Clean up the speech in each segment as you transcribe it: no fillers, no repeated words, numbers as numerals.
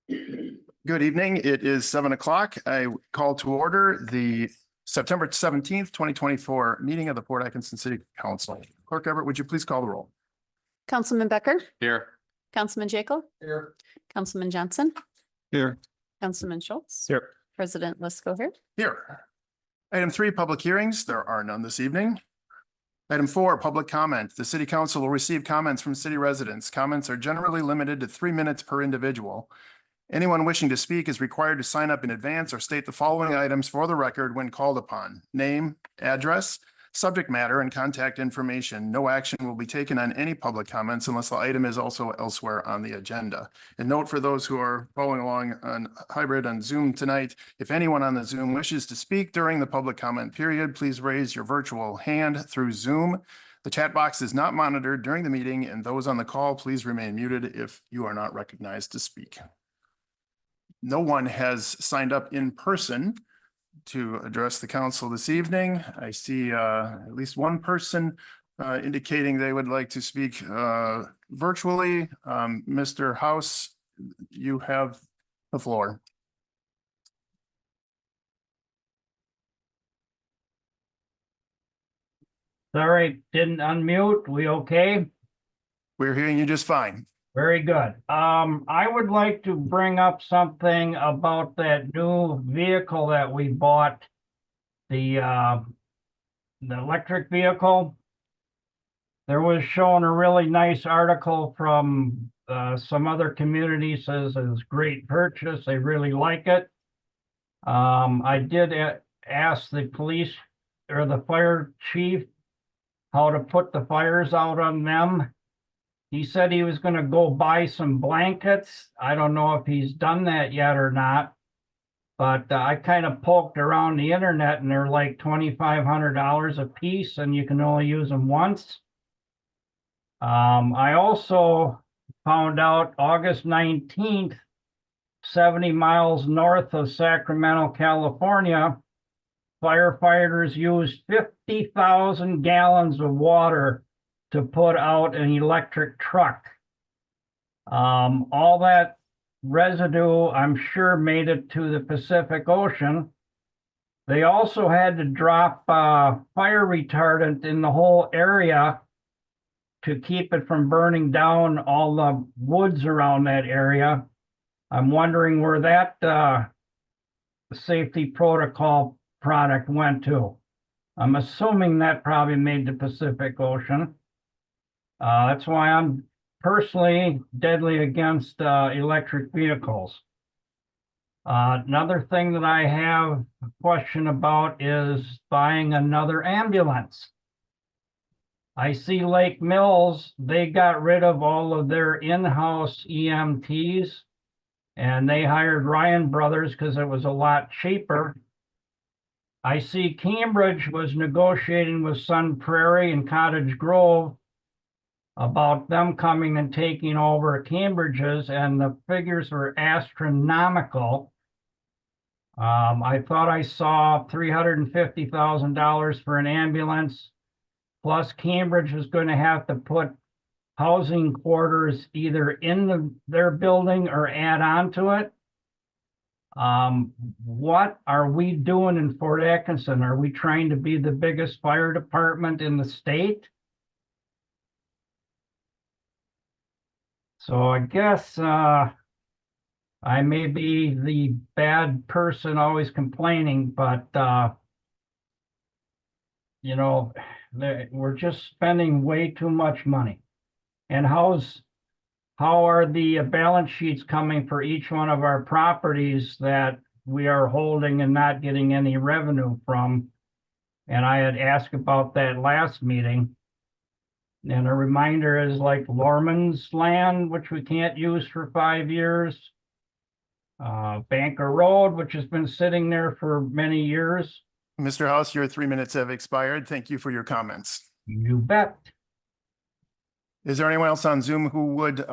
Good evening. It is 7 o'clock. I call to order the September 17th, 2024 meeting of the Port Atkinson City Council. Clerk Everett, would you please call the roll? Councilman Becker, Here. Councilman Jekyll, Here. Councilman Johnson, Here. Councilman Schultz, Here. President Lisco here. Here. Item 3, public hearings. There are none this evening. Item 4, public comment. The City Council will receive comments from city residents. Comments are generally limited to 3 minutes per individual. Anyone wishing to speak is required to sign up in advance or state the following items for the record when called upon: name, address, subject matter, and contact information. No action will be taken on any public comments unless the item is also elsewhere on the agenda. And note for those who are following along on hybrid on Zoom tonight, if anyone on the Zoom wishes to speak during the public comment period, please raise your virtual hand through Zoom. The chat box is not monitored during the meeting, and those on the call, please remain muted if you are not recognized to speak. No one has signed up in person to address the council this evening. I see at least one person indicating they would like to speak virtually. Mr. House, you have the floor. Sorry, didn't unmute. We okay? We're hearing you just fine. Very good. I would like to bring up something about that new vehicle that we bought, the electric vehicle. There was shown a really nice article from some other community, says it's a great purchase. They really like it. I did ask the police or the fire chief how to put the fires out on them. He said he was going to go buy some blankets. I don't know if he's done that yet or not, but I kind of poked around the internet and they're like $2,500 a piece and you can only use them once. I also found out August 19th, 70 miles north of Sacramento, California, firefighters used 50,000 gallons of water to put out an electric truck. All that residue, I'm sure, made it to the Pacific Ocean. They also had to drop fire retardant in the whole area to keep it from burning down all the woods around that area. I'm wondering where that safety protocol product went to. I'm assuming that probably made the Pacific Ocean. That's why I'm personally deadly against electric vehicles. Another thing that I have a question about is buying another ambulance. I see Lake Mills, they got rid of all of their in-house EMTs and they hired Ryan Brothers because it was a lot cheaper. I see Cambridge was negotiating with Sun Prairie and Cottage Grove about them coming and taking over Cambridge's, and the figures were astronomical. I thought I saw $350,000 for an ambulance, plus Cambridge was going to have to put housing quarters either in their building or add on to it. What are we doing in Fort Atkinson? Are we trying to be the biggest fire department in the state? So I guess I may be the bad person always complaining, but you know, we're just spending way too much money. And how are the balance sheets coming for each one of our properties that we are holding and not getting any revenue from? And I had asked about that last meeting. And a reminder is like Lorman's land, which we can't use for 5 years. Banker Road, which has been sitting there for many years. Mr. House, your 3 minutes have expired. Thank you for your comments. You bet. Is there anyone else on Zoom who would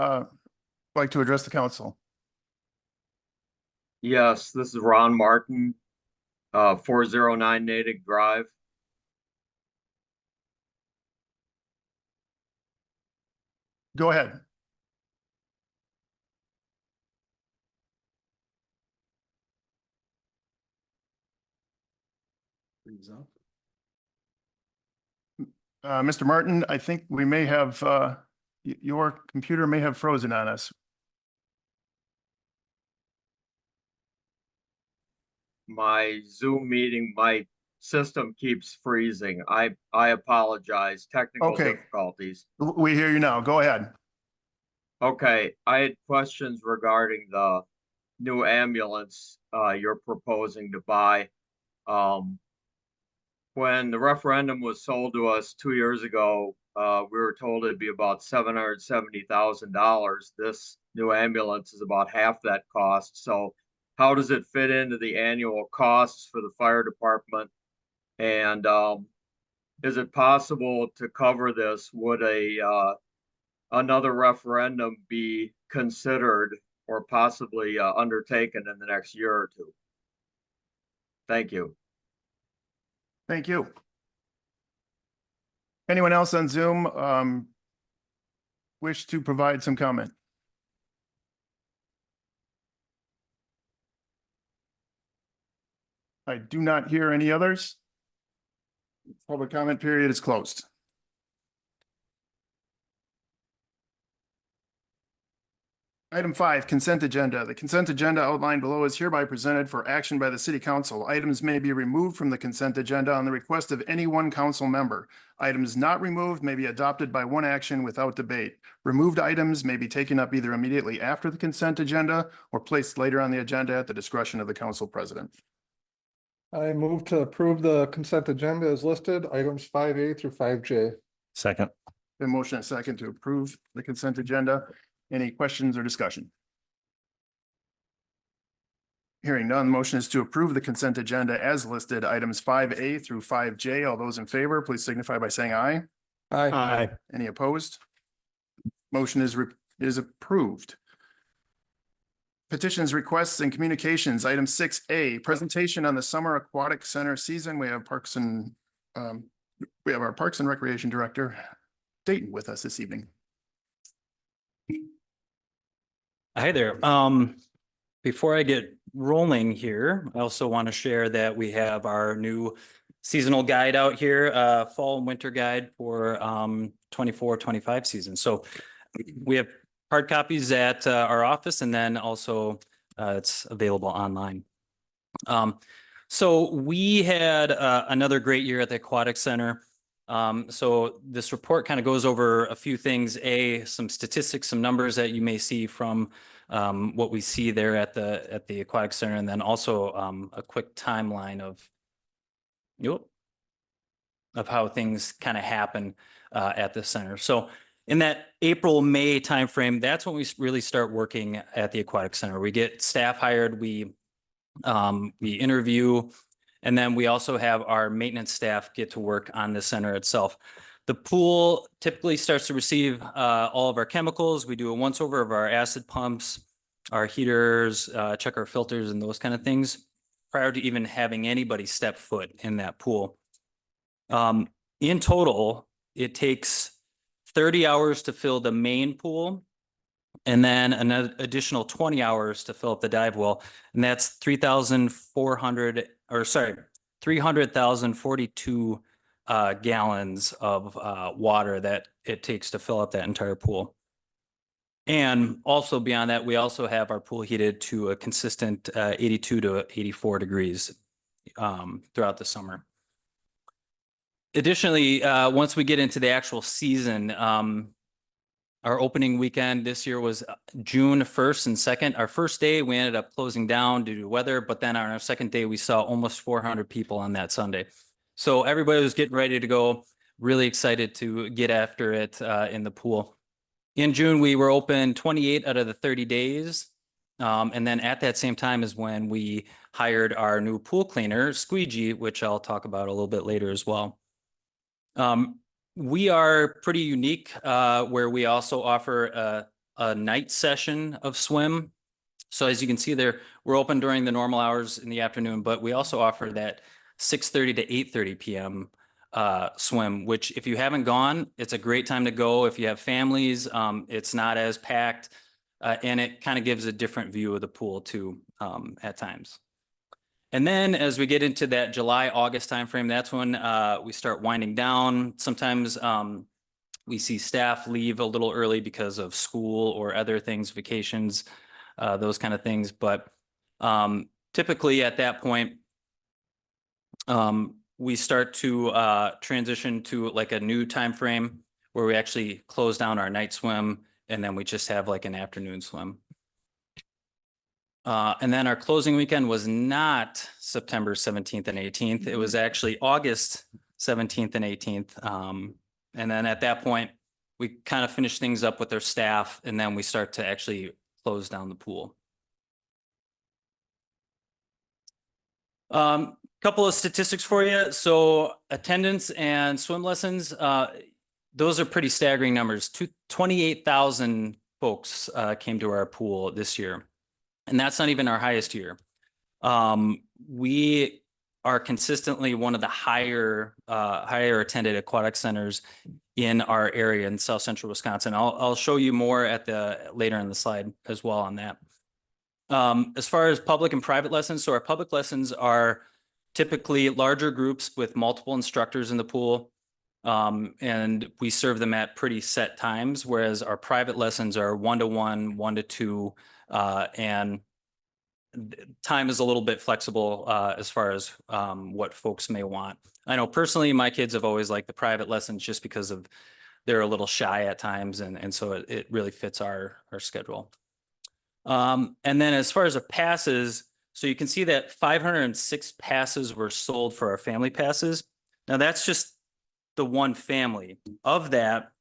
like to address the council? Yes, this is Ron Martin, 409 Natick Drive. Go ahead. Mr. Martin, I think we may have, your computer may have frozen on us. My Zoom meeting, my system keeps freezing. I apologize, technical Okay. difficulties. We hear you now. Go ahead. Okay, I had questions regarding the new ambulance you're proposing to buy. When the referendum was sold to us 2 years ago, we were told it'd be about $770,000. This new ambulance is about half that cost. So how does it fit into the annual costs for the fire department? And is it possible to cover this? Would another referendum be considered or possibly undertaken in the next year or two? Thank you. Thank you. Anyone else on Zoom wish to provide some comment? I do not hear any others. Public comment period is closed. Item 5, consent agenda. The consent agenda outlined below is hereby presented for action by the city council. Items may be removed from the consent agenda on the request of any one council member. Items not removed may be adopted by one action without debate. Removed items may be taken up either immediately after the consent agenda or placed later on the agenda at the discretion of the council president. I move to approve the consent agenda as listed, items 5A through 5J. Second. The motion and second to approve the consent agenda. Any questions or discussion? Hearing none, the motion is to approve the consent agenda as listed, items 5A through 5J. All those in favor, please signify by saying aye. Aye. Any opposed? Motion is approved. Petitions, requests, and communications. Item 6A, presentation on the Summer Aquatic Center season. We have our Parks and Recreation Director, Dayton, with us this evening. Hi there. Before I get rolling here, I also want to share that we have our new seasonal guide out here, fall and winter guide for 24-25 season. So we have hard copies at our office, and then also it's available online. So we had another great year at the Aquatic Center. So this report kind of goes over a few things, some statistics, some numbers that you may see from what we see there at the Aquatic Center, and then also a quick timeline of how things kind of happen at the center. So in that April-May timeframe, that's when we really start working at the Aquatic Center. We get staff hired, we interview, and then we also have our maintenance staff get to work on the center itself. The pool typically starts to receive all of our chemicals. We do a once over of our acid pumps, our heaters, check our filters and those kind of things prior to even having anybody step foot in that pool. In total, it takes 30 hours to fill the main pool, and then an additional 20 hours to fill up the dive well. And that's 300,042 gallons of water that it takes to fill up that entire pool. And also beyond that, we also have our pool heated to a consistent 82 to 84 degrees throughout the summer. Additionally, once we get into the actual season, our opening weekend this year was June 1st and 2nd. Our first day, we ended up closing down due to weather, but then on our second day, we saw almost 400 people on that Sunday. So everybody was getting ready to go, really excited to get after it in the pool. In June, we were open 28 out of the 30 days. And then at that same time is when we hired our new pool cleaner, Squeegee, which I'll talk about a little bit later as well. We are pretty unique where we also offer a night session of swim. So as you can see there, we're open during the normal hours in the afternoon, but we also offer that 6:30 to 8:30 p.m. Swim, which if you haven't gone, it's a great time to go. If you have families, it's not as packed, and it kind of gives a different view of the pool too at times. And then as we get into that July, August timeframe, that's when we start winding down. Sometimes we see staff leave a little early because of school or other things, vacations, those kind of things. But typically at that point, we start to transition to like a new time frame where we actually close down our night swim, and then we just have like an afternoon swim. And then our closing weekend was not September 17th and 18th. It was actually August 17th and 18th. And then at that point, we kind of finish things up with their staff, and then we start to actually close down the pool. Couple of statistics for you. So attendance and swim lessons, those are pretty staggering numbers. 28,000 folks came to our pool this year. And that's not even our highest year. We are consistently one of the higher attended aquatic centers in our area in South Central Wisconsin. I'll show you more at later in the slide as well on that. As far as public and private lessons, so our public lessons are typically larger groups with multiple instructors in the pool. And we serve them at pretty set times, whereas our private lessons are 1-to-1, 1-to-2, and time is a little bit flexible as far as what folks may want. I know personally, my kids have always liked the private lessons just because of they're a little shy at times, and so it really fits our schedule. And then as far as our passes, so you can see that 506 passes were sold for our family passes. Now that's just the one family. Of that,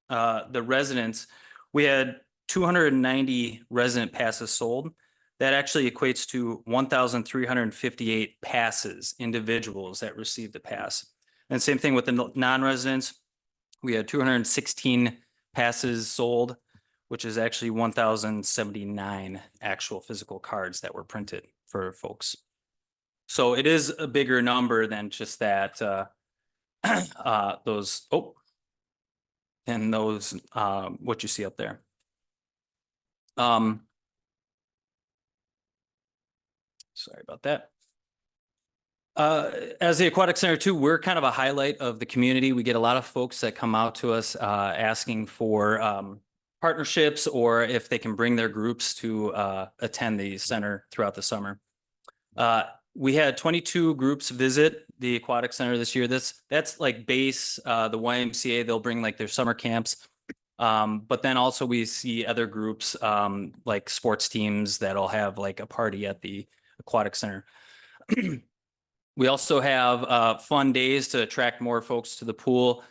the residents, we had 290 resident passes sold. That actually equates to 1,358 passes, individuals that received the pass. And same thing with the non-residents. We had 216 passes sold, which is actually 1,079 actual physical cards that were printed for folks. So it is a bigger number than just that, those, what you see up there. Sorry about that. As the aquatic center too, we're kind of a highlight of the community. We get a lot of folks that come out to us asking for partnerships, or if they can bring their groups to attend the center throughout the summer. We had 22 groups visit the aquatic center this year. That's like base, the YMCA, they'll bring like their summer camps. But then also we see other groups like sports teams that'll have like a party at the aquatic center. We also have fun days to attract more folks to the pool.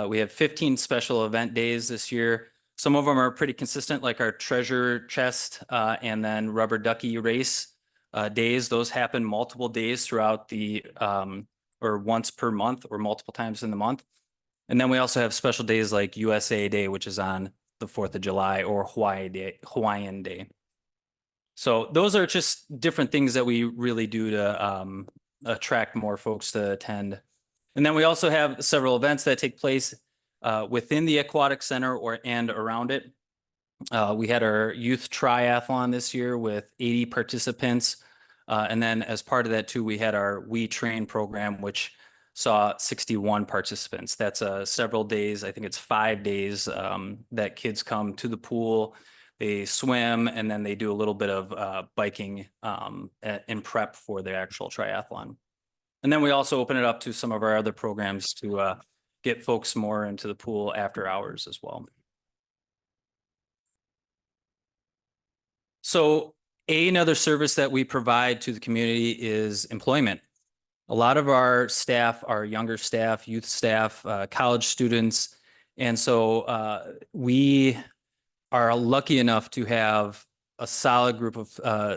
We have 15 special event days this year. Some of them are pretty consistent, like our treasure chest and then rubber ducky race days. Those happen multiple days throughout the, or once per month or multiple times in the month. And then we also have special days like USA Day, which is on the 4th of July, or Hawaiian Day. So those are just different things that we really do to attract more folks to attend. And then we also have several events that take place within the aquatic center and around it. We had our youth triathlon this year with 80 participants. And then as part of that too, we had our We Train program, which saw 61 participants. That's several days. I think it's 5 days that kids come to the pool, they swim, and then they do a little bit of biking in prep for the actual triathlon. And then we also open it up to some of our other programs to get folks more into the pool after hours as well. So another service that we provide to the community is employment. A lot of our staff are younger staff, youth staff, college students. And so we are lucky enough to have a solid group of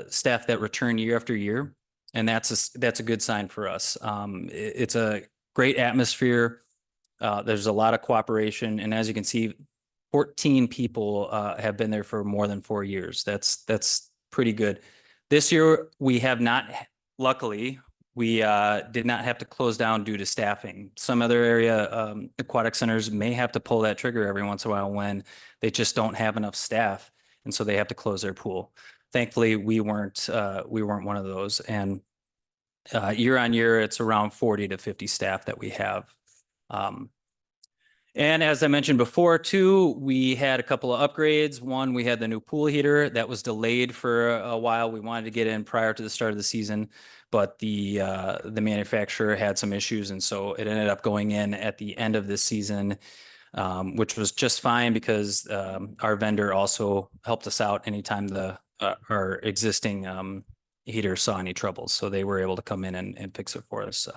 staff that return year after year. And that's a good sign for us. It's a great atmosphere. There's a lot of cooperation. And as you can see, 14 people have been there for more than 4 years. That's pretty good. This year, we have not, luckily, we did not have to close down due to staffing. Some other area aquatic centers may have to pull that trigger every once in a while when they just don't have enough staff, and so they have to close their pool. Thankfully, we weren't one of those. And year on year, it's around 40 to 50 staff that we have. And as I mentioned before too, we had a couple of upgrades. One, we had the new pool heater that was delayed for a while. We wanted to get in prior to the start of the season, but the manufacturer had some issues, and so it ended up going in at the end of this season, which was just fine because our vendor also helped us out anytime our existing heater saw any troubles. So they were able to come in and fix it for us.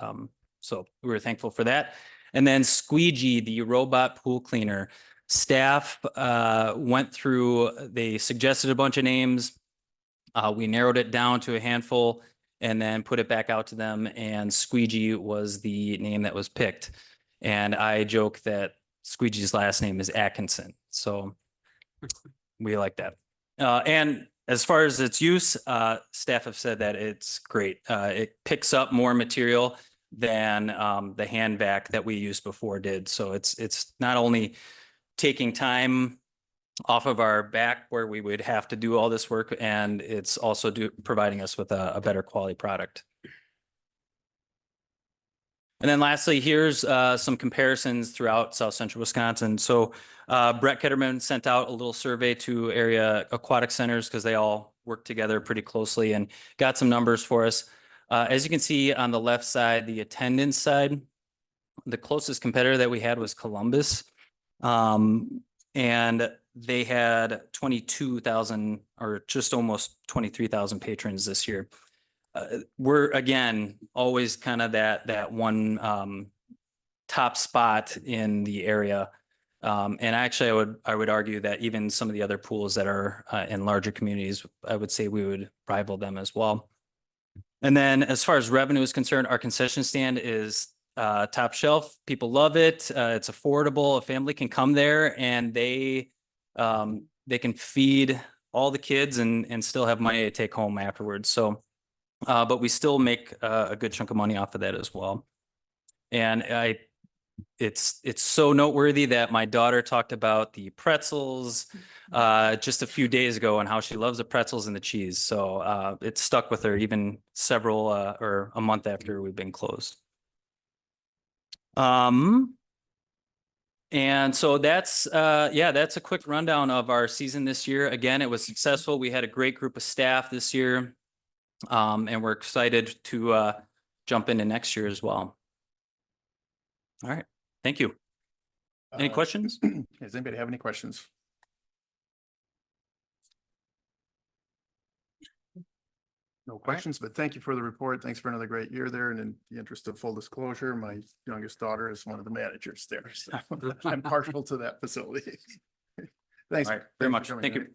So we were thankful for that. And then Squeegee, the robot pool cleaner, staff went through, they suggested a bunch of names. We narrowed it down to a handful and then put it back out to them. And Squeegee was the name that was picked. And I joke that Squeegee's last name is Atkinson. So we like that. And as far as its use, staff have said that it's great. It picks up more material than the hand vac that we used before did. So it's not only taking time off of our back where we would have to do all this work, and it's also providing us with a better quality product. And then lastly, here's some comparisons throughout South Central Wisconsin. So Brett Ketterman sent out a little survey to area aquatic centers because they all work together pretty closely and got some numbers for us. As you can see on the left side, the attendance side, the closest competitor that we had was Columbus. And they had 22,000 or just almost 23,000 patrons this year. We're again always kind of that one top spot in the area, and actually I would argue that even some of the other pools that are in larger communities, I would say we would rival them as well. And then as far as revenue is concerned, our concession stand is top shelf. People love it. It's affordable. A family can come there and they can feed all the kids and still have money to take home afterwards. So. But we still make a good chunk of money off of that as well. And it's so noteworthy that my daughter talked about the pretzels just a few days ago and how she loves the pretzels and the cheese. So it stuck with her even several or a month after we've been closed. And so that's a quick rundown of our season this year. Again, it was successful. We had a great group of staff this year. And we're excited to jump into next year as well. All right. Thank you. Any questions? Does anybody have any questions? No questions, but thank you for the report. Thanks for another great year there. And in the interest of full disclosure, my youngest daughter is one of the managers there. So I'm partial to that facility. Thanks All right, very much. Thank you.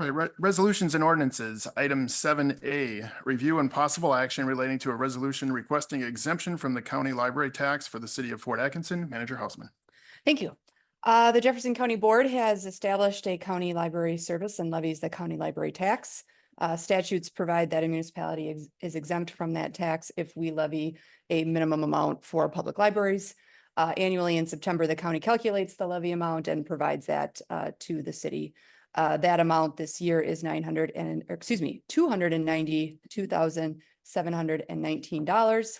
All right, resolutions and ordinances. Item 7A, review and possible action relating to a resolution requesting exemption from the county library tax for the city of Fort Atkinson. Manager Hausman. Thank you. The Jefferson County Board has established a county library service and levies the county library tax. Statutes provide that a municipality is exempt from that tax if we levy a minimum amount for public libraries. Annually in September, the county calculates the levy amount and provides that to the city. That amount this year is $292,719.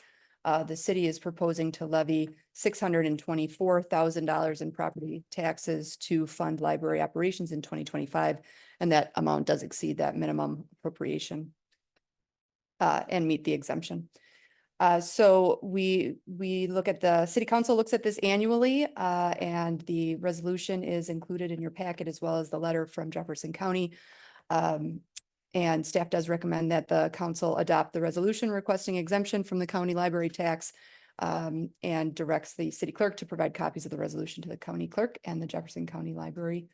The city is proposing to levy $624,000 in property taxes to fund library operations in 2025, and that amount does exceed that minimum appropriation and meet the exemption. So we look at the city council looks at this annually, and the resolution is included in your packet as well as the letter from Jefferson County. And staff does recommend that the council adopt the resolution requesting exemption from the county library tax, and directs the city clerk to provide copies of the resolution to the county clerk and the Jefferson County Library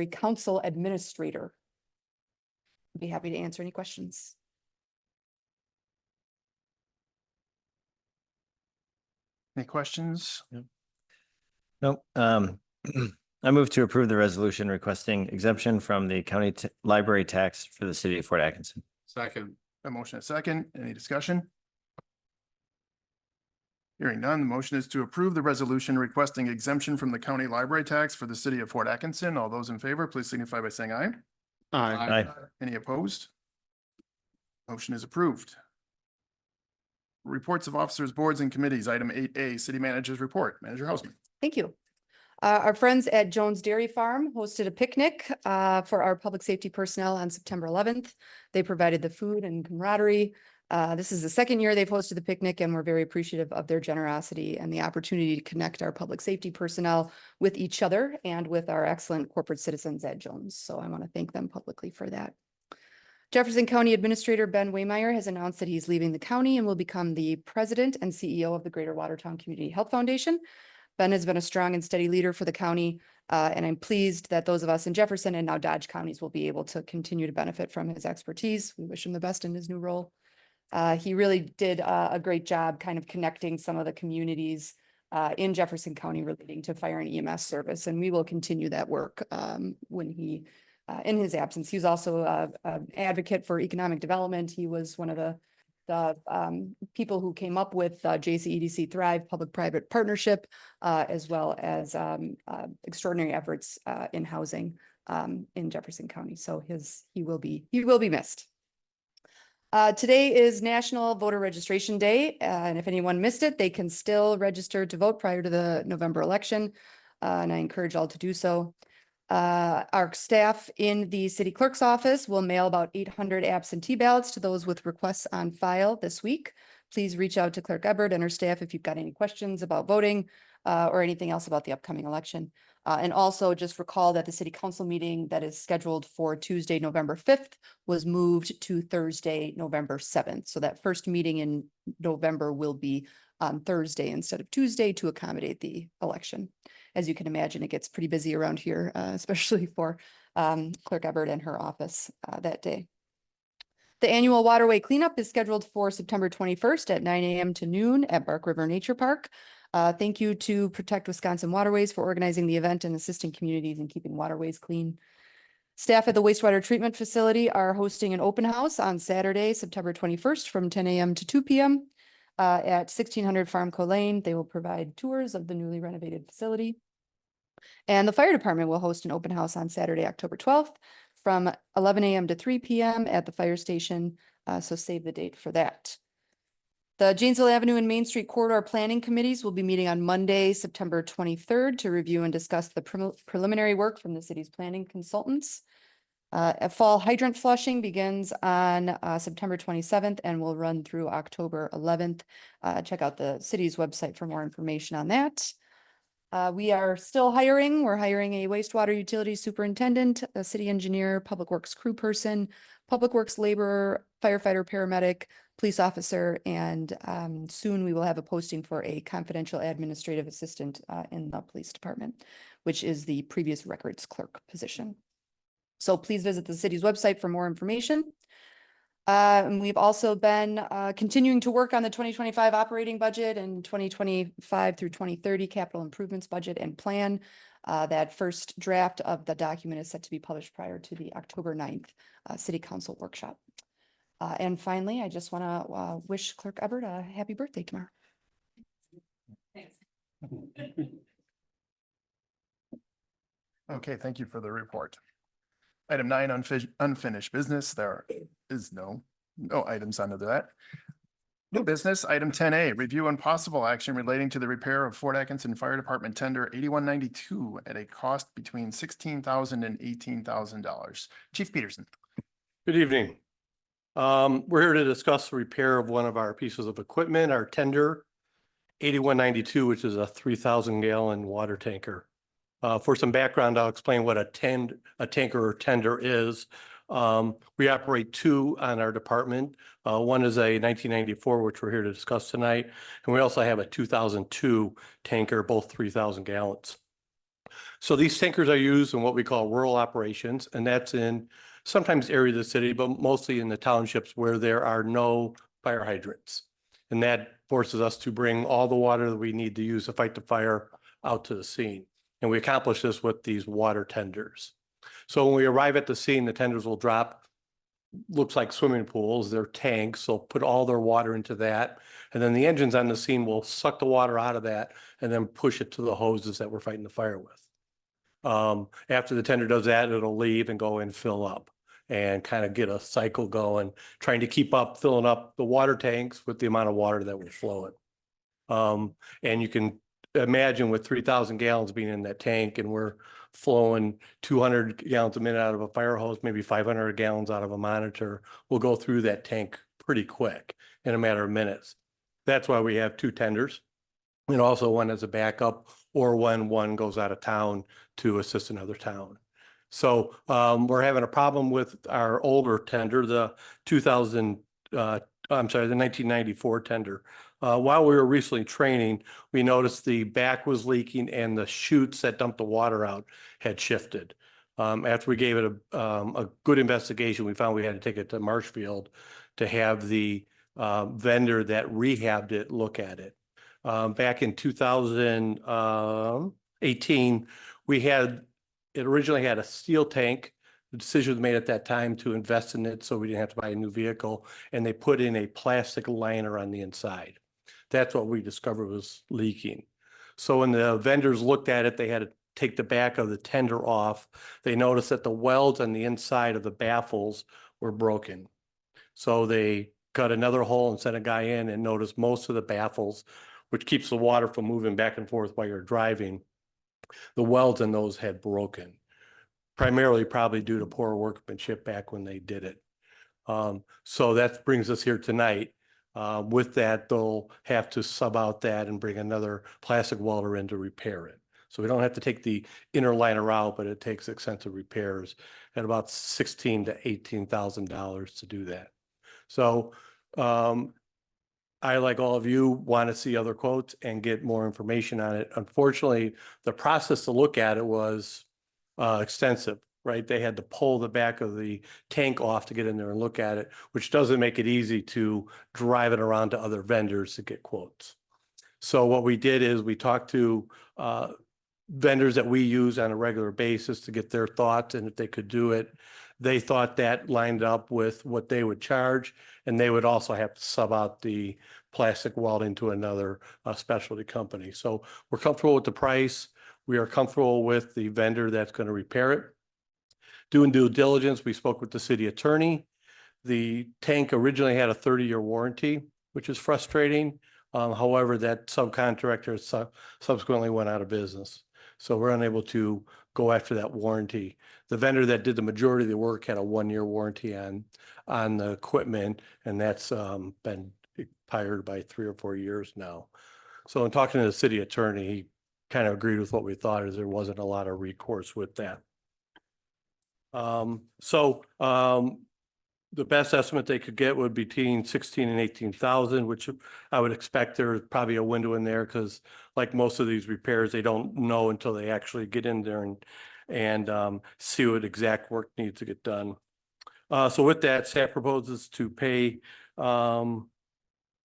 Council Administrator. I'd be happy to answer any questions. Any questions? No, I move to approve the resolution requesting exemption from the county library tax for the city of Fort Atkinson. Second. A motion and a second. Any discussion? Hearing none, the motion is to approve the resolution requesting exemption from the county library tax for the city of Fort Atkinson. All those in favor, please signify by saying aye. Aye. Any opposed? Motion is approved. Reports of officers, boards, and committees. Item 8A, City Manager's Report. Manager Hausman. Thank you. Our friends at Jones Dairy Farm hosted a picnic for our public safety personnel on September 11th. They provided the food and camaraderie. This is the second year they've hosted the picnic, and we're very appreciative of their generosity and the opportunity to connect our public safety personnel with each other and with our excellent corporate citizens at Jones. So I want to thank them publicly for that. Jefferson County Administrator Ben Waymeyer has announced that he's leaving the county and will become the president and CEO of the Greater Watertown Community Health Foundation. Ben has been a strong and steady leader for the county, and I'm pleased that those of us in Jefferson and now Dodge counties will be able to continue to benefit from his expertise. We wish him the best in his new role. He really did a great job kind of connecting some of the communities in Jefferson County relating to fire and EMS service, and we will continue that work when he in his absence. He was also an advocate for economic development. He was one of the people who came up with JCEDC Thrive Public-Private Partnership, as well as extraordinary efforts in housing in Jefferson County. So he will be missed. Today is National Voter Registration Day, and if anyone missed it, they can still register to vote prior to the November election, and I encourage all to do so. Our staff in the city clerk's office will mail about 800 absentee ballots to those with requests on file this week. Please reach out to Clerk Ebert and her staff if you've got any questions about voting or anything else about the upcoming election. And also just recall that the city council meeting that is scheduled for Tuesday, November 5th was moved to Thursday, November 7th. So that first meeting in November will be on Thursday instead of Tuesday to accommodate the election. As you can imagine, it gets pretty busy around here, especially for Clerk Ebert and her office that day. The annual waterway cleanup is scheduled for September 21st at 9 a.m. to noon at Bark River Nature Park. Thank you to Protect Wisconsin Waterways for organizing the event and assisting communities in keeping waterways clean. Staff at the wastewater treatment facility are hosting an open house on Saturday, September 21st from 10 a.m. to 2 p.m. At 1600 Farmco Lane. They will provide tours of the newly renovated facility. And the fire department will host an open house on Saturday, October 12th from 11 a.m. to 3 p.m. at the fire station. So save the date for that. The Janesville Avenue and Main Street Corridor Planning Committees will be meeting on Monday, September 23rd to review and discuss the preliminary work from the city's planning consultants. A fall hydrant flushing begins on September 27th and will run through October 11th. Check out the city's website for more information on that. We are still hiring. We're hiring a wastewater utility superintendent, a city engineer, public works crew person, public works laborer, firefighter, paramedic, police officer, and soon we will have a posting for a confidential administrative assistant in the police department, which is the previous records clerk position. So please visit the city's website for more information. And we've also been continuing to work on the 2025 operating budget and 2025 through 2030 capital improvements budget and plan. That first draft of the document is set to be published prior to the October 9th City Council workshop. And finally, I just want to wish Clerk Ebert a happy birthday tomorrow. Thanks. Okay, thank you for the report. Item 9, unfinished business. There is no items under that. New business, item 10A, review and possible action relating to the repair of Fort Atkinson Fire Department tender 8192 at a cost between $16,000 and $18,000. Chief Peterson. Good evening. We're here to discuss the repair of one of our pieces of equipment, our tender 8192, which is a 3,000 gallon water tanker. For some background, I'll explain what a tanker or tender is. We operate two on our department. One is a 1994, which we're here to discuss tonight. And we also have a 2002 tanker, both 3,000 gallons. So these tankers are used in what we call rural operations, and that's in sometimes areas of the city, but mostly in the townships where there are no fire hydrants. And that forces us to bring all the water that we need to use to fight the fire out to the scene. And we accomplish this with these water tenders. So when we arrive at the scene, the tenders will drop, looks like swimming pools, they're tanks, they'll put all their water into that. And then the engines on the scene will suck the water out of that and then push it to the hoses that we're fighting the fire with. After the tender does that, it'll leave and go and fill up. and kind of get a cycle going, trying to keep up, filling up the water tanks with the amount of water that we're flowing. And you can imagine with 3,000 gallons being in that tank and we're flowing 200 gallons a minute out of a fire hose, maybe 500 gallons out of a monitor, we'll go through that tank pretty quick in a matter of minutes. That's why we have two tenders. And also one as a backup or when one goes out of town to assist another town. So we're having a problem with our older tender, the 1994 tender. While we were recently training, we noticed the back was leaking and the chutes that dumped the water out had shifted. After we gave it a good investigation, we found we had to take it to Marshfield to have the vendor that rehabbed it look at it. Back in 2018, it originally had a steel tank. The decision was made at that time to invest in it so we didn't have to buy a new vehicle, and they put in a plastic liner on the inside. That's what we discovered was leaking. So when the vendors looked at it, they had to take the back of the tender off. They noticed that the welds on the inside of the baffles were broken. So they cut another hole and sent a guy in and noticed most of the baffles, which keeps the water from moving back and forth while you're driving, the welds in those had broken, primarily probably due to poor workmanship back when they did it. So that brings us here tonight. With that, they'll have to sub out that and bring another plastic welder in to repair it. So we don't have to take the inner liner out, but it takes extensive repairs at about $16,000 to $18,000 to do that. So I, like all of you, want to see other quotes and get more information on it. Unfortunately, the process to look at it was extensive, right? They had to pull the back of the tank off to get in there and look at it, which doesn't make it easy to drive it around to other vendors to get quotes. So what we did is we talked to vendors that we use on a regular basis to get their thoughts, and if they could do it. They thought that lined up with what they would charge, and they would also have to sub out the plastic welding to another specialty company. So we're comfortable with the price. We are comfortable with the vendor that's going to repair it. Doing due diligence, we spoke with the city attorney. The tank originally had a 30-year warranty, which is frustrating. However, that subcontractor subsequently went out of business. So we're unable to go after that warranty. The vendor that did the majority of the work had a 1-year warranty on the equipment, and that's been expired by 3 or 4 years now. So in talking to the city attorney, he kind of agreed with what we thought, is there wasn't a lot of recourse with that. The best estimate they could get would be between 16 and 18,000, which I would expect there's probably a window in there, because like most of these repairs, they don't know until they actually get in there and see what exact work needs to get done. So with that, staff proposes to pay, we're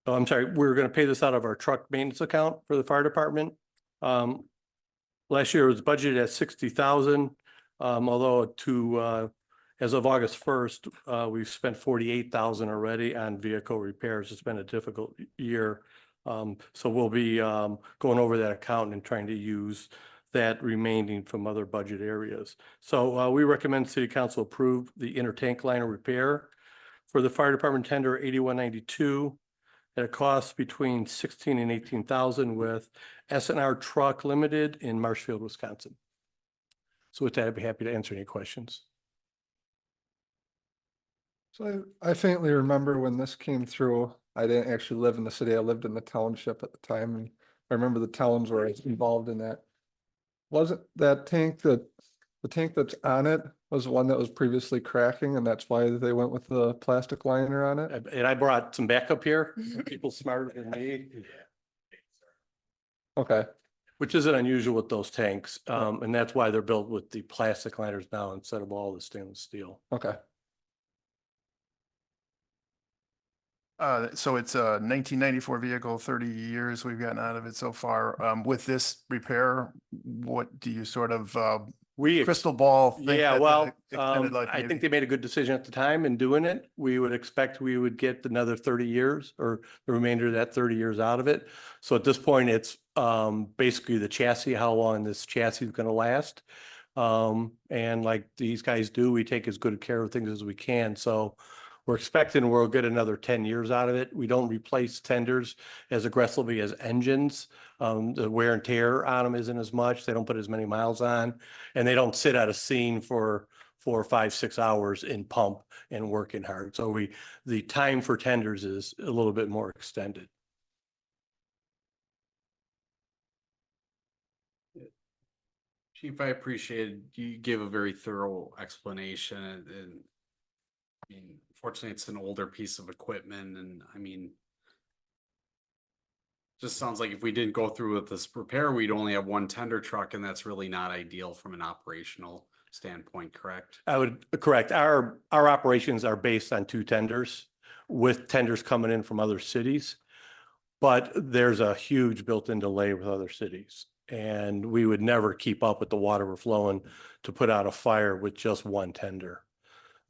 going to pay this out of our truck maintenance account for the fire department. Last year it was budgeted at 60,000, although as of August 1st, we've spent 48,000 already on vehicle repairs. It's been a difficult year. So we'll be going over that account and trying to use that remaining from other budget areas. So we recommend City Council approve the inner tank liner repair for the fire department tender 8192 at a cost between 16 and 18,000 with S&R Truck Limited in Marshfield, Wisconsin. So with that, I'd be happy to answer any questions. So I faintly remember when this came through. I didn't actually live in the city. I lived in the township at the time, and I remember the towns were involved in that. Wasn't that tank the tank that's on it was the one that was previously cracking, and that's why they went with the plastic liner on it? And I brought some backup here, people smarter than me. Okay, Which isn't unusual with those tanks. And that's why they're built with the plastic liners now instead of all the stainless steel. okay. So it's a 1994 vehicle, 30 years we've gotten out of it so far. With this repair, what do you sort of crystal ball think? Yeah, that well, the extended life I may think be? they made a good decision at the time in doing it. We would expect we would get another 30 years or the remainder of that 30 years out of it. So at this point, it's basically the chassis, how long this chassis is going to last. And like these guys do, we take as good care of things as we can. So we're expecting we'll get another 10 years out of it. We don't replace tenders as aggressively as engines. The wear and tear on them isn't as much. They don't put as many miles on, and they don't sit at a scene for 4, 5, 6 hours in pump and working hard. So the time for tenders is a little bit more extended. Chief, I appreciated you gave a very thorough explanation and I mean, fortunately, it's an older piece of equipment and I mean, just sounds like if we didn't go through with this repair, we'd only have one tender truck and that's really not ideal from an operational standpoint, correct? I would correct. Our operations are based on 2 tenders with tenders coming in from other cities. But there's a huge built-in delay with other cities. And we would never keep up with the water we're flowing to put out a fire with just one tender.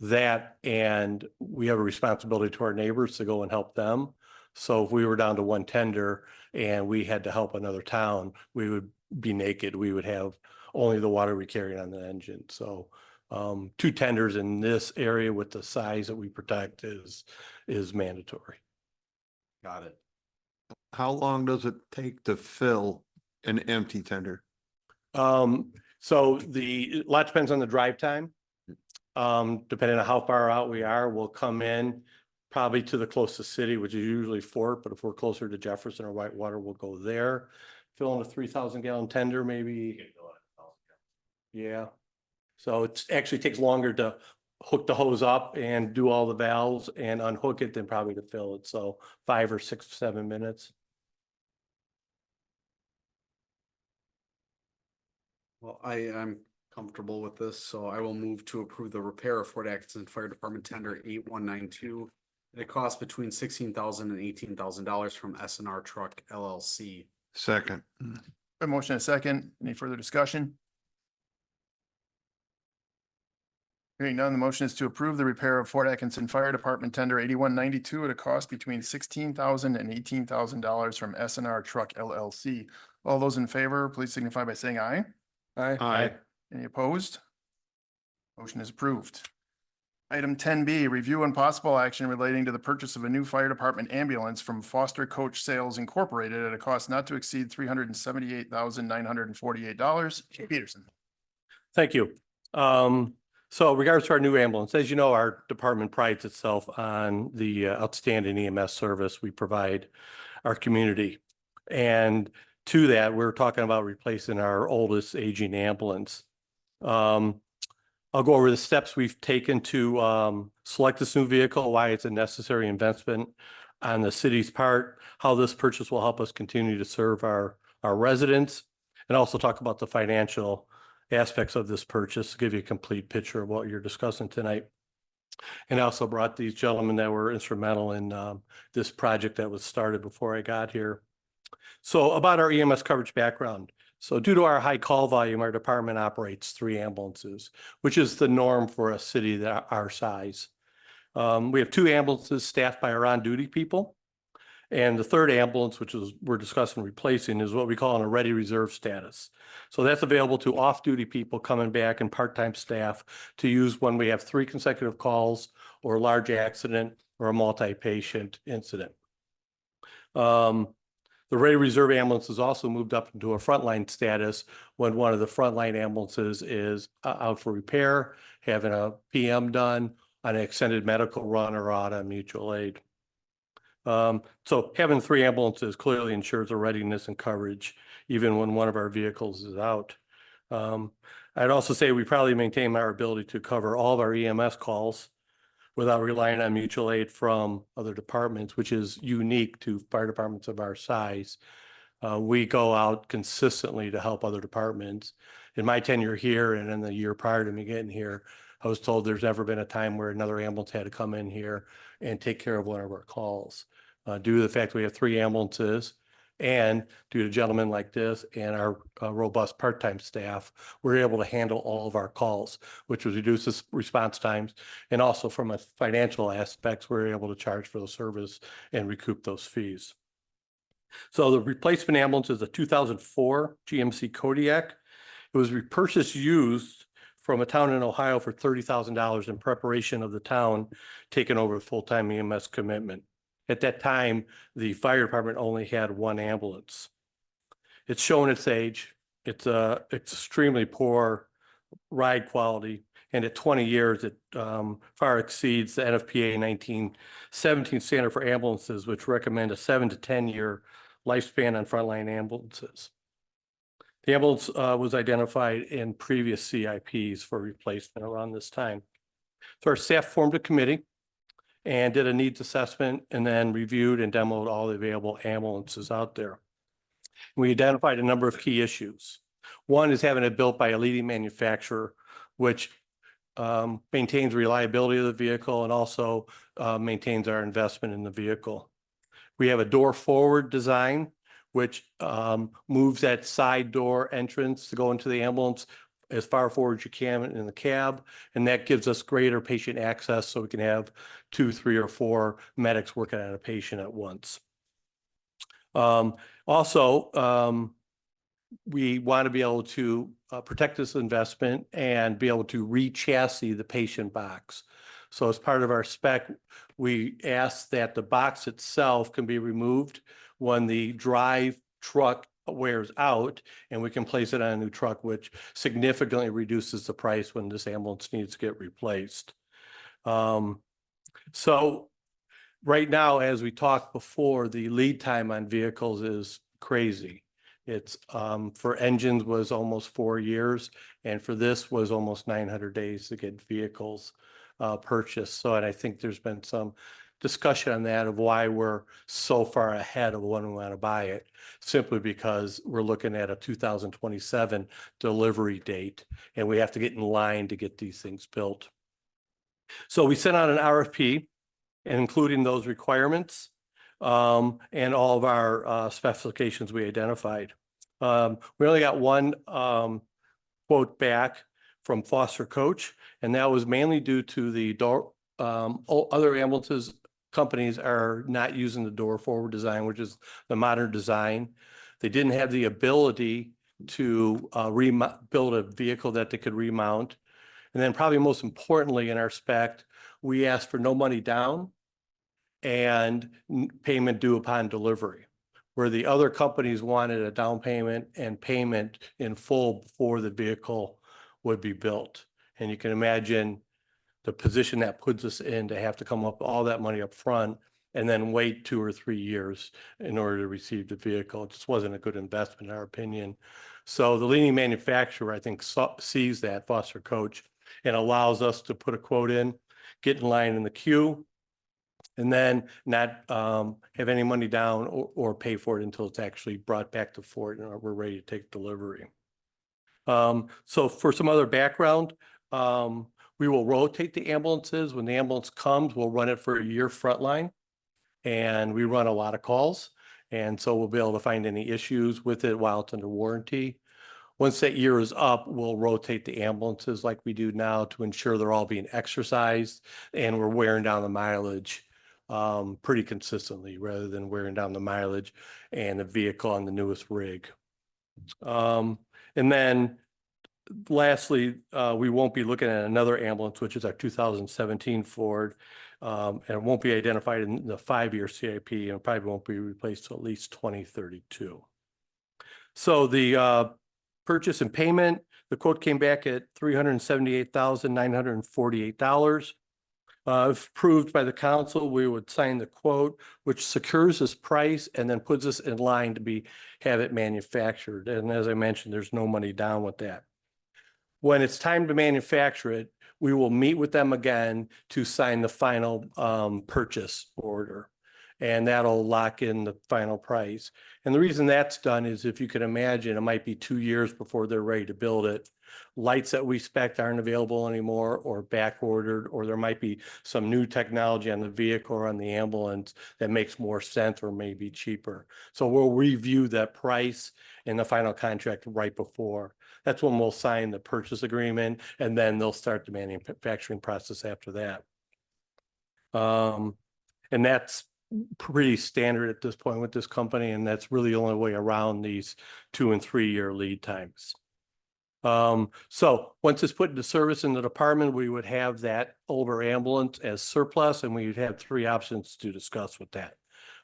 That, and we have a responsibility to our neighbors to go and help them. So if we were down to one tender and we had to help another town, we would be naked. We would have only the water we carried on the engine. So 2 tenders in this area with the size that we protect is mandatory. Got it. How long does it take to fill an empty tender? So a lot depends on the drive time. Depending on how far out we are, we'll come in probably to the closest city, which is usually Fort, but if we're closer to Jefferson or Whitewater, we'll go there. Fill in a 3,000 gallon tender, maybe. Yeah. So it actually takes longer to hook the hose up and do all the valves and unhook it than probably to fill it. So 5 or 6 or 7 minutes. Well, I am comfortable with this, so I will move to approve the repair of Fort Atkinson Fire Department tender 8192. At a cost between $16,000 and $18,000 from SNR Truck LLC. Second. A motion and a second. Any further discussion? Hearing none, the motion is to approve the repair of Fort Atkinson Fire Department tender 8192 at a cost between $16,000 and $18,000 from SNR Truck LLC. All those in favor, please signify by saying aye. Aye. Any opposed? Motion is approved. Item 10B, review and possible action relating to the purchase of a new fire department ambulance from Foster Coach Sales Incorporated at a cost not to exceed $378,948. Chief Peterson. Thank you. So regards to our new ambulance, as you know, our department prides itself on the outstanding EMS service we provide our community. And to that, we're talking about replacing our oldest aging ambulance. I'll go over the steps we've taken to select this new vehicle, why it's a necessary investment on the city's part, how this purchase will help us continue to serve our residents, and also talk about the financial aspects of this purchase to give you a complete picture of what you're discussing tonight. And I also brought these gentlemen that were instrumental in this project that was started before I got here. So about our EMS coverage background. So due to our high call volume, our department operates 3 ambulances, which is the norm for a city that our size. We have 2 ambulances staffed by our on-duty people. And the 3rd ambulance, which is we're discussing replacing, is what we call in a ready reserve status. So that's available to off-duty people coming back and part-time staff to use when we have 3 consecutive calls or a large accident or a multi-patient incident. The ready reserve ambulance is also moved up into a frontline status when one of the frontline ambulances is out for repair, having a PM done on an extended medical run or out on mutual aid. So having 3 ambulances clearly ensures a readiness and coverage, even when one of our vehicles is out. I'd also say we probably maintain our ability to cover all of our EMS calls without relying on mutual aid from other departments, which is unique to fire departments of our size. We go out consistently to help other departments. In my tenure here and in the year prior to me getting here, I was told there's never been a time where another ambulance had to come in here and take care of one of our calls. Due to the fact we have 3 ambulances and due to gentlemen like this and our robust part-time staff, we're able to handle all of our calls, which reduces response times. And also from a financial aspects, we're able to charge for the service and recoup those fees. So the replacement ambulance is a 2004 GMC Kodiak. It was repurchased used from a town in Ohio for $30,000 in preparation of the town taking over the full-time EMS commitment. At that time, the fire department only had one ambulance. It's shown its age. It's extremely poor ride quality. And at 20 years, it far exceeds the NFPA 1917 standard for ambulances, which recommend a 7 to 10 year lifespan on frontline ambulances. The ambulance was identified in previous CIPs for replacement around this time. So our staff formed a committee and did a needs assessment and then reviewed and demoed all the available ambulances out there. We identified a number of key issues. One is having it built by a leading manufacturer, which maintains reliability of the vehicle and also maintains our investment in the vehicle. We have a door forward design, which moves that side door entrance to go into the ambulance as far forward as you can in the cab. And that gives us greater patient access so we can have 2, 3, or 4 medics working on a patient at once. We want to be able to protect this investment and be able to re-chassis the patient box. So as part of our spec, we ask that the box itself can be removed when the drive truck wears out, and we can place it on a new truck, which significantly reduces the price when this ambulance needs to get replaced. So right now, as we talked before, the lead time on vehicles is crazy. It's for engines was almost 4 years, and for this was almost 900 days to get vehicles purchased. So, and I think there's been some discussion on that of why we're so far ahead of when we want to buy it, simply because we're looking at a 2027 delivery date, and we have to get in line to get these things built. So we sent out an RFP, and including those requirements and all of our specifications we identified. We only got one quote back from Foster Coach, and that was mainly due to the door. Other ambulances companies are not using the door forward design, which is the modern design. They didn't have the ability to build a vehicle that they could remount. And then probably most importantly in our spec, we asked for no money down and payment due upon delivery, where the other companies wanted a down payment and payment in full before the vehicle would be built. And you can imagine the position that puts us in to have to come up all that money up front and then wait 2 or 3 years in order to receive the vehicle. It just wasn't a good investment in our opinion. So the leading manufacturer, I think, sees that, Foster Coach, and allows us to put a quote in, get in line in the queue, and then not have any money down or pay for it until it's actually brought back to Fort and we're ready to take delivery. So for some other background, we will rotate the ambulances. When the ambulance comes, we'll run it for a year frontline, and we run a lot of calls. And so we'll be able to find any issues with it while it's under warranty. Once that year is up, we'll rotate the ambulances like we do now to ensure they're all being exercised and we're wearing down the mileage pretty consistently rather than wearing down the mileage and the vehicle on the newest rig. And then lastly, we won't be looking at another ambulance, which is our 2017 Ford, and it won't be identified in the 5-year CIP, and it probably won't be replaced till at least 2032. So the purchase and payment, the quote came back at $378,948. If approved by the council, we would sign the quote, which secures this price and then puts us in line to have it manufactured. And as I mentioned, there's no money down with that. When it's time to manufacture it, we will meet with them again to sign the final purchase order. And that'll lock in the final price. And the reason that's done is, if you can imagine, it might be 2 years before they're ready to build it. Lights that we spec aren't available anymore or back ordered, or there might be some new technology on the vehicle or on the ambulance that makes more sense or may be cheaper. So we'll review that price in the final contract right before. That's when we'll sign the purchase agreement, and then they'll start the manufacturing process after that. And that's pretty standard at this point with this company, and that's really the only way around these 2 and 3 year lead times. So once it's put into service in the department, we would have that older ambulance as surplus, and we'd have three options to discuss with that.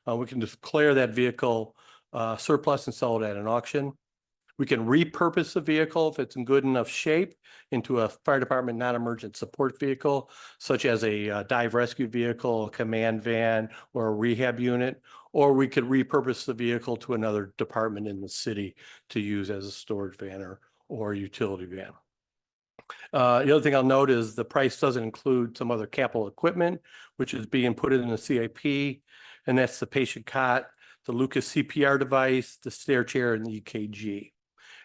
We can declare that vehicle surplus and sell it at an auction. We can repurpose the vehicle if it's in good enough shape into a fire department non-emergent support vehicle, such as a dive rescue vehicle, a command van, or a rehab unit. Or we could repurpose the vehicle to another department in the city to use as a storage van or utility van. The other thing I'll note is the price doesn't include some other capital equipment, which is being put in the CIP, and that's the patient cot, the Lucas CPR device, the stair chair, and the EKG.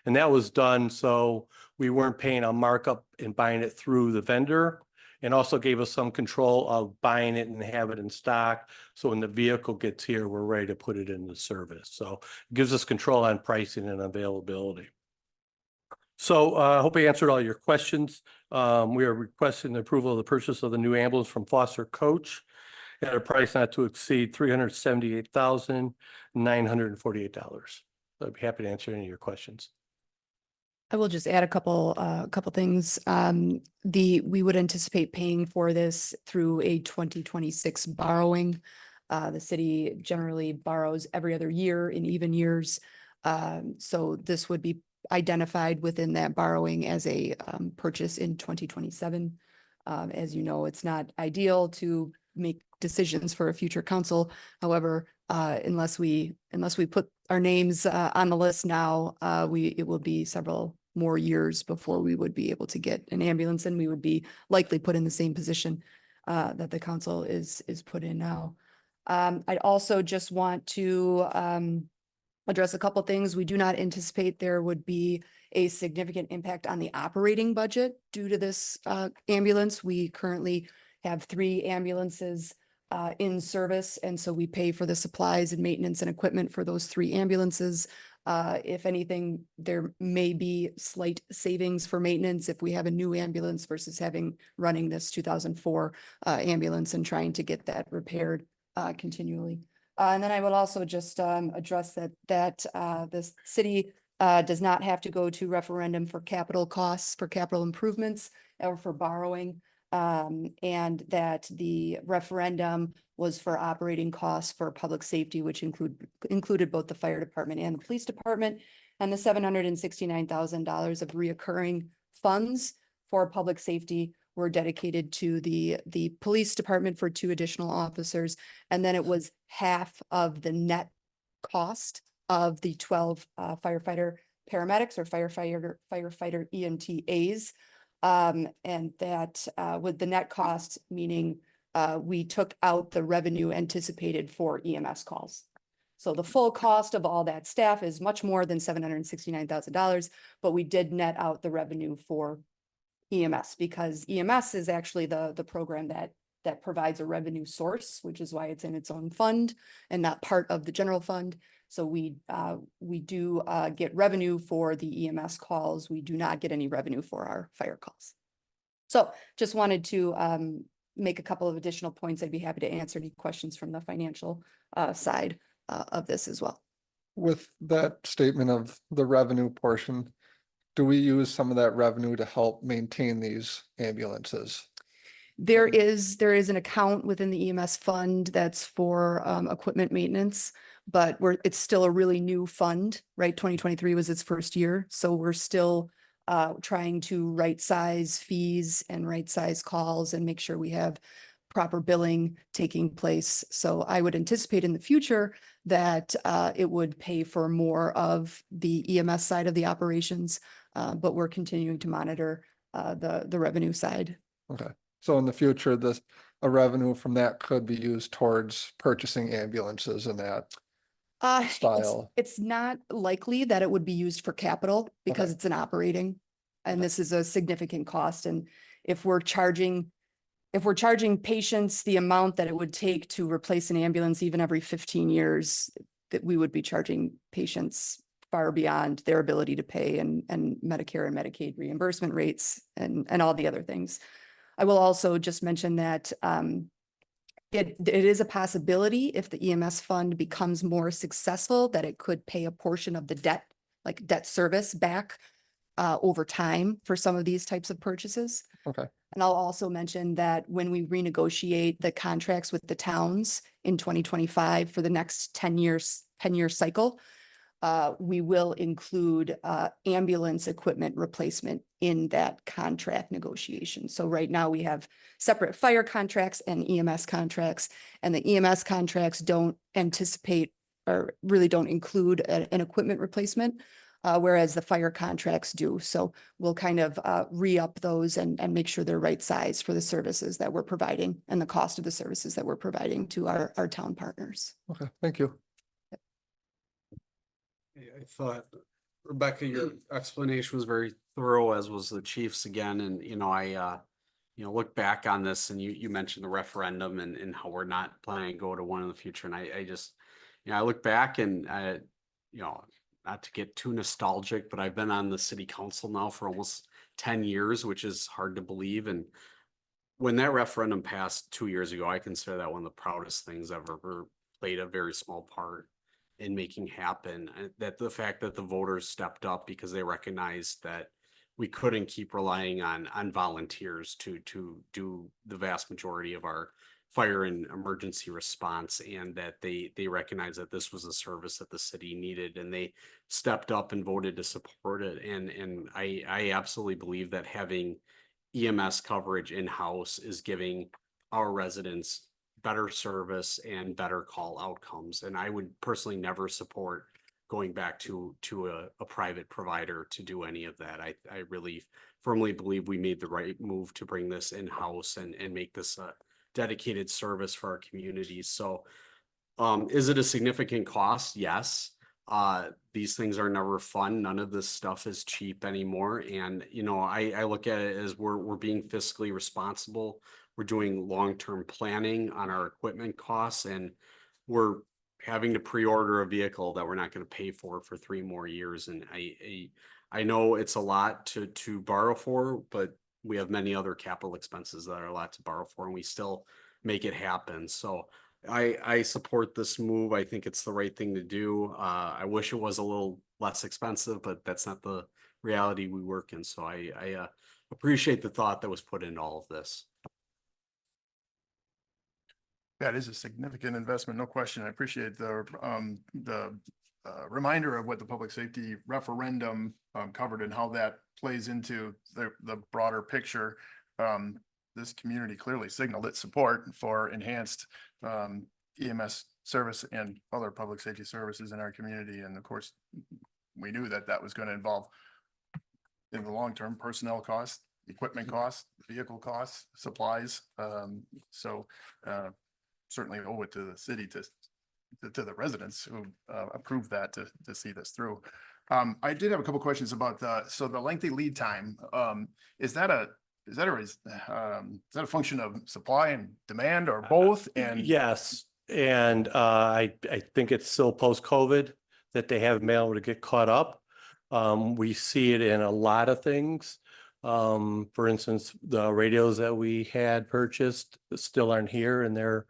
And that was done so we weren't paying a markup and buying it through the vendor, and also gave us some control of buying it and have it in stock. So when the vehicle gets here, we're ready to put it into service. So it gives us control on pricing and availability. So I hope I answered all your questions. We are requesting the approval of the purchase of the new ambulance from Foster Coach at a price not to exceed $378,948. I'd be happy to answer any of your questions. I will just add a couple things. We would anticipate paying for this through a 2026 borrowing. The city generally borrows every other year in even years. So this would be identified within that borrowing as a purchase in 2027. As you know, it's not ideal to make decisions for a future council. However, unless we put our names on the list now, it will be several more years before we would be able to get an ambulance, and we would be likely put in the same position that the council is put in now. I'd also just want to address a couple things. We do not anticipate there would be a significant impact on the operating budget due to this ambulance. We currently have 3 ambulances in service, and so we pay for the supplies and maintenance and equipment for those 3 ambulances. If anything, there may be slight savings for maintenance if we have a new ambulance versus running this 2004 ambulance and trying to get that repaired continually. And then I will also just address that the city does not have to go to referendum for capital costs, for capital improvements, or for borrowing. And that the referendum was for operating costs for public safety, which included both the fire department and the police department, and the $769,000 of reoccurring funds for public safety were dedicated to the police department for 2 additional officers. And then it was half of the net cost of the 12 firefighter paramedics or firefighter EMTAs. And that with the net cost, meaning we took out the revenue anticipated for EMS calls. So the full cost of all that staff is much more than $769,000, but we did net out the revenue for EMS because EMS is actually the program that provides a revenue source, which is why it's in its own fund and not part of the general fund. So we do get revenue for the EMS calls. We do not get any revenue for our fire calls. So just wanted to make a couple of additional points. I'd be happy to answer any questions from the financial side of this as well. With that statement of the revenue portion, do we use some of that revenue to help maintain these ambulances? There is an account within the EMS fund that's for equipment maintenance, but it's still a really new fund, right? 2023 was its first year. So we're still trying to right size fees and right size calls and make sure we have proper billing taking place. So I would anticipate in the future that it would pay for more of the EMS side of the operations, but we're continuing to monitor the revenue side. Okay. So in the future, a revenue from that could be used towards purchasing ambulances and that style. It's not likely that it would be used for capital because it's an operating, and this is a significant cost. And if we're charging patients the amount that it would take to replace an ambulance even every 15 years, that we would be charging patients far beyond their ability to pay and Medicare and Medicaid reimbursement rates and all the other things. I will also just mention that it is a possibility if the EMS fund becomes more successful that it could pay a portion of the debt, like debt service back over time for some of these types of purchases. Okay. And I'll also mention that when we renegotiate the contracts with the towns in 2025 for the next 10-year cycle, we will include ambulance equipment replacement in that contract negotiation. So right now we have separate fire contracts and EMS contracts, and the EMS contracts don't anticipate or really don't include an equipment replacement, whereas the fire contracts do. So we'll kind of re-up those and make sure they're right size for the services that we're providing and the cost of the services that we're providing to our town partners. Okay, thank you. I thought, Rebecca, your explanation was very thorough, as was the chief's again, and I look back on this and you mentioned the referendum and how we're not planning to go to one in the future, and I just, I look back and not to get too nostalgic, but I've been on the city council now for almost 10 years, which is hard to believe, and when that referendum passed 2 years ago, I consider that one of the proudest things I've ever played a very small part in making happen. That the fact that the voters stepped up because they recognized that we couldn't keep relying on volunteers to do the vast majority of our fire and emergency response, and that they recognized that this was a service that the city needed, and they stepped up and voted to support it. And I absolutely believe that having EMS coverage in-house is giving our residents better service and better call outcomes. And I would personally never support going back to a private provider to do any of that. I really firmly believe we made the right move to bring this in-house and make this a dedicated service for our communities. So is it a significant cost? Yes. These things are never fun. None of this stuff is cheap anymore. And, I look at it as we're being fiscally responsible. We're doing long-term planning on our equipment costs, and we're having to pre-order a vehicle that we're not going to pay for 3 more years. And I know it's a lot to borrow for, but we have many other capital expenses that are a lot to borrow for, and we still make it happen. So I support this move. I think it's the right thing to do. I wish it was a little less expensive, but that's not the reality we work in. So I appreciate the thought that was put into all of this. That is a significant investment, no question. I appreciate the reminder of what the public safety referendum covered and how that plays into the broader picture. This community clearly signaled its support for enhanced EMS service and other public safety services in our community. And of course, we knew that that was going to involve in the long term personnel costs, equipment costs, vehicle costs, supplies. Certainly owe it to the city to the residents who approved that to see this through. I did have a couple questions about the lengthy lead time. Is that a function of supply and demand, or both? And yes, and I think it's still post-COVID that they haven't been able to get caught up. We see it in a lot of things. For instance, the radios that we had purchased still aren't here, and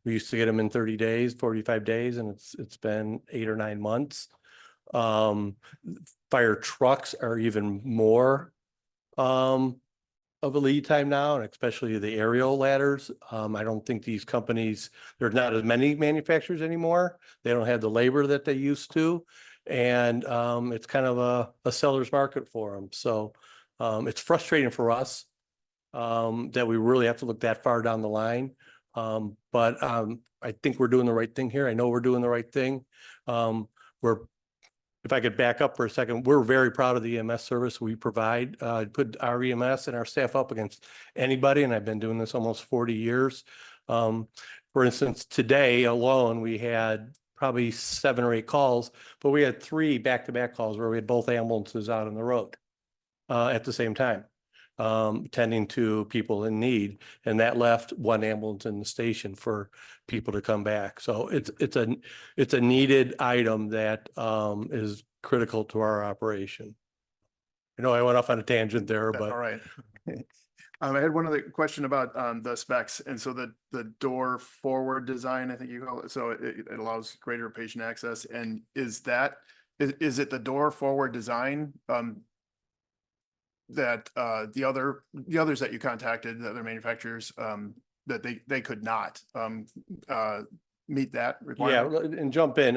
we used to get them in 30 days, 45 days, and it's been 8 or 9 months. Fire trucks are even more of a lead time now, and especially the aerial ladders. I don't think these companies, there's not as many manufacturers anymore. They don't have the labor that they used to, and it's kind of a seller's market for them. So it's frustrating for us that we really have to look that far down the line. But I think we're doing the right thing here. I know we're doing the right thing. If I could back up for a second, we're very proud of the EMS service we provide. Put our EMS and our staff up against anybody, and I've been doing this almost 40 years. For instance, today alone, we had probably 7 or 8 calls, but we had 3 back-to-back calls where we had both ambulances out on the road at the same time, tending to people in need, and that left 1 ambulance in the station for people to come back. So it's a needed item that is critical to our operation. I know I went off on a tangent there, that's but all right. I had one other question about the specs, and so the door forward design, I think you call it, so it allows greater patient access. And is it the door forward design that the others that you contacted, the other manufacturers, that they could not meet that Yeah, requirement? and jump in.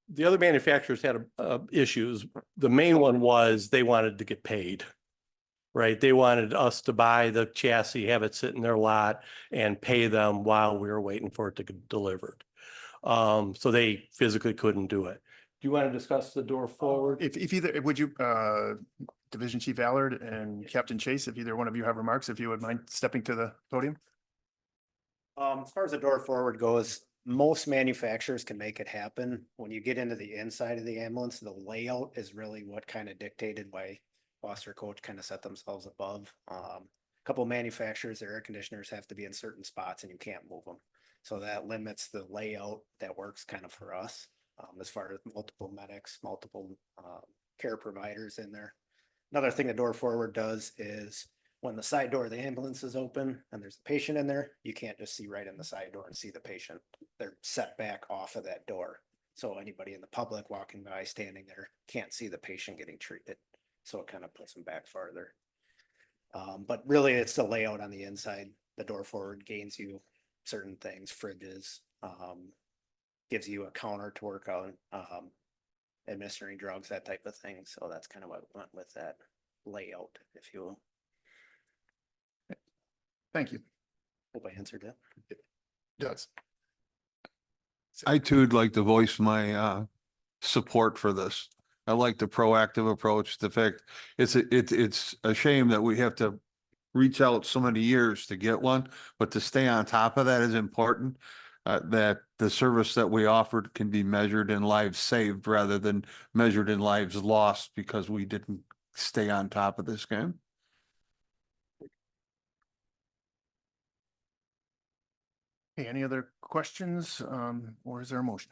The other manufacturers had issues. The main one was they wanted to get paid. Right? They wanted us to buy the chassis, have it sit in their lot and pay them while we were waiting for it to get delivered. So they physically couldn't do it. Do you want to discuss the door forward? If either, would you, Division Chief Allard and Captain Chase, if either one of you have remarks, if you would mind stepping to the podium? As far as the door forward goes, most manufacturers can make it happen. When you get into the inside of the ambulance, the layout is really what kind of dictated why Foster Coach kind of set themselves above. A couple of manufacturers, their air conditioners have to be in certain spots and you can't move them. So that limits the layout that works kind of for us, as far as multiple medics, multiple care providers in there. Another thing the door forward does is when the side door of the ambulance is open and there's a patient in there, you can't just see right in the side door and see the patient. They're set back off of that door. So anybody in the public walking by, standing there, can't see the patient getting treated. So it kind of puts them back farther. But really it's the layout on the inside. The door forward gains you certain things, fridges, gives you a counter to work on, administering drugs, that type of thing. So that's kind of what went with that layout, if you will. Thank you. Hope I answered it. Does. I too would like to voice my support for this. I like the proactive approach. The fact it's a shame that we have to reach out so many years to get one, but to stay on top of that is important. That the service that we offered can be measured in lives saved rather than measured in lives lost because we didn't stay on top of this game. Okay, any other questions, or is there a motion?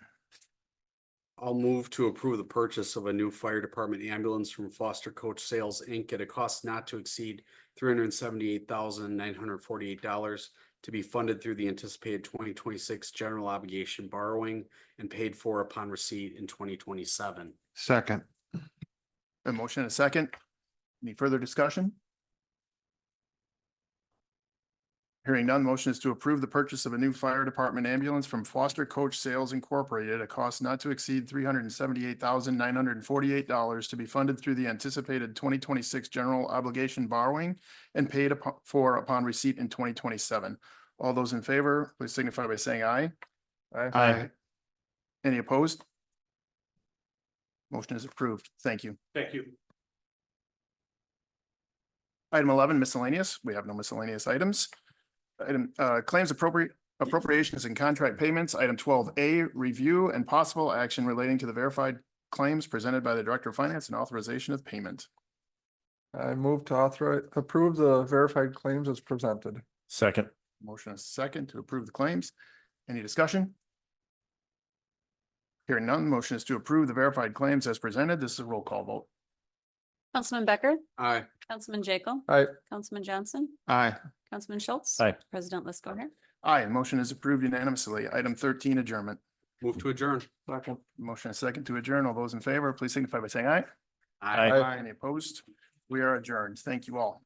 I'll move to approve the purchase of a new fire department ambulance from Foster Coach Sales Inc. at a cost not to exceed $378,948 to be funded through the anticipated 2026 general obligation borrowing and paid for upon receipt in 2027. Second, A motion and a second. Any further discussion? Hearing none, motion is to approve the purchase of a new fire department ambulance from Foster Coach Sales Incorporated at a cost not to exceed $378,948 to be funded through the anticipated 2026 general obligation borrowing and paid upon receipt in 2027. All those in favor, please signify by saying aye. Aye. Any opposed? Motion is approved. Thank you. Thank you. Item 11, miscellaneous. We have no miscellaneous items. Item, claims appropriations and contract payments. Item 12A, review and possible action relating to the verified claims presented by the Director of Finance and authorization of payment. I move to approve the verified claims as presented. Second. Motion is second to approve the claims. Any discussion? Hearing none, motion is to approve the verified claims as presented. This is a roll call vote. Councilman Becker, Aye. Councilman Jekyll, Aye. Councilman Johnson, aye. Councilman Schultz. Aye. President Liscoher. Aye, motion is approved unanimously. Item 13, adjournment. Move to adjourn. Second. Motion is second to adjourn. All those in favor, please signify by saying aye. Aye. Any opposed? We are adjourned. Thank you all.